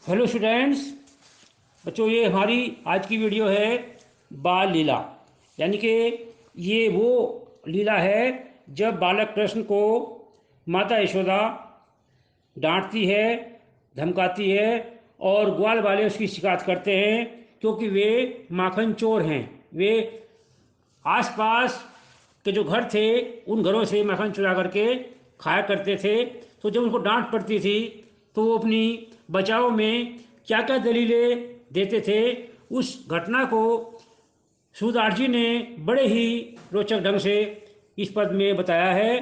Hello students. बच्चों, ये हमारी आज की वीडियो है बाल लीला। यानी कि ये वो लीला है जब बालक कृष्ण को माता यशोदा डांटती है, धमकाती है और ग्वाल वाले उसकी शिकायत करते हैं क्योंकि वे माखन चोर हैं। वे आसपास के जो घर थे उन घरों से माखन चुरा करके खाया करते थे। तो जब उनको डांट पड़ती थी तो वो अपनी बचाव में क्या क्या दलीलें देते थे, उस घटना को सूरदास जी ने बड़े ही रोचक ढंग से इस पद में बताया है।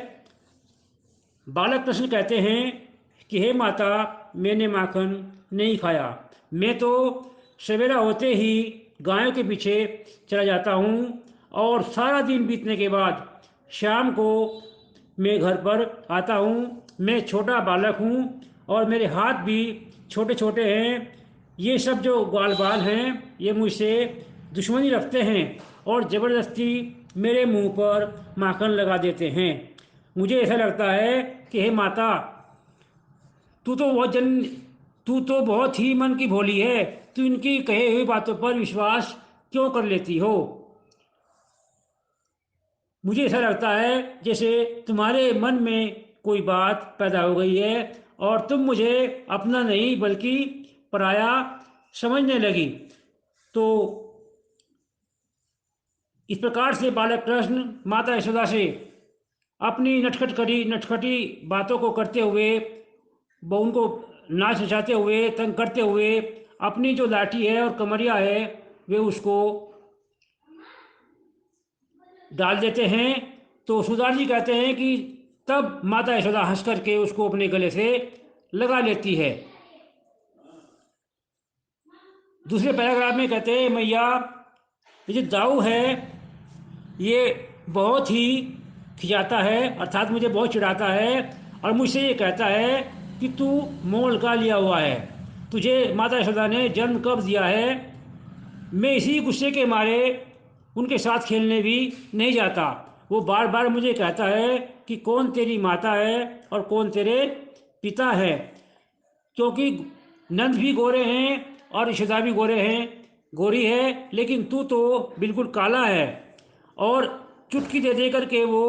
बालक कृष्ण कहते हैं कि हे माता, मैंने माखन नहीं खाया। मैं तो सवेरा होते ही गायों के पीछे चला जाता हूँ और सारा दिन बीतने के बाद शाम को मैं घर पर आता हूँ। मैं छोटा बालक हूँ और मेरे हाथ भी छोटे छोटे हैं। ये सब जो ग्वाल बाल हैं ये मुझसे दुश्मनी रखते हैं और ज़बरदस्ती मेरे मुंह पर माखन लगा देते हैं। मुझे ऐसा लगता है कि हे माता, तू तो बहुत जन तू तो बहुत ही मन की भोली है। तू इनकी कहे हुई बातों पर विश्वास क्यों कर लेती हो? मुझे ऐसा लगता है जैसे तुम्हारे मन में कोई बात पैदा हो गई है और तुम मुझे अपना नहीं बल्कि पराया समझने लगी। तो इस प्रकार से बालक कृष्ण माता यशोदा से अपनी नटखटी बातों को करते हुए, वो उनको नाच नचाते हुए, तंग करते हुए अपनी जो लाठी है और कमरिया है वे उसको डाल देते हैं। तो सुधार जी कहते हैं कि तब माता यशोदा हंस करके उसको अपने गले से लगा लेती है। दूसरे पैराग्राफ में कहते हैं, मैया, ये जो दाऊ है ये बहुत ही खिजाता है, अर्थात मुझे बहुत चिढ़ाता है और मुझसे ये कहता है कि तू मोल का लिया हुआ है, तुझे माता यशोदा ने जन्म कब दिया है। मैं इसी गुस्से के मारे उनके साथ खेलने भी नहीं जाता। वो बार बार मुझे कहता है कि कौन तेरी माता है और कौन तेरे पिता है, क्योंकि नंद भी गोरे हैं और यशोदा भी गोरी है, लेकिन तू तो बिल्कुल काला है। और चुटकी दे दे करके वो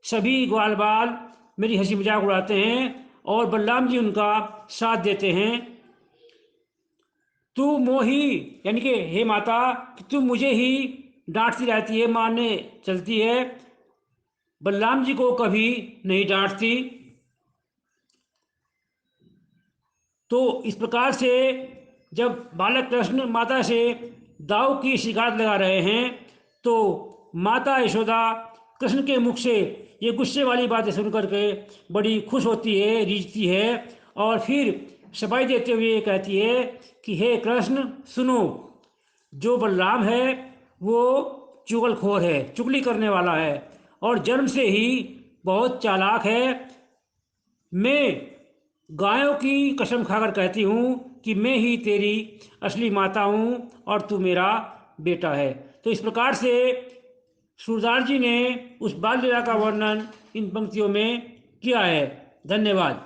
सभी ग्वाल बाल मेरी हंसी मजाक उड़ाते हैं और बलराम जी उनका साथ देते हैं। तू मोही, यानी कि हे माता, कि तू मुझे ही डांटती रहती है, मारने चलती है, बलराम जी को कभी नहीं डांटती। तो इस प्रकार से जब बालक कृष्ण माता से दाव की शिकायत लगा रहे हैं तो माता यशोदा कृष्ण के मुख से ये गुस्से वाली बातें सुन करके बड़ी खुश होती है, रीझती है और फिर सफाई देते हुए कहती है कि हे कृष्ण सुनो, जो बलराम है वो चुगलखोर है, चुगली करने वाला है और जन्म से ही बहुत चालाक है। मैं गायों की कसम खाकर कहती हूँ कि मैं ही तेरी असली माता हूँ और तू मेरा बेटा है। तो इस प्रकार से सूरदास जी ने उस बाल लीला का वर्णन इन पंक्तियों में किया है। धन्यवाद।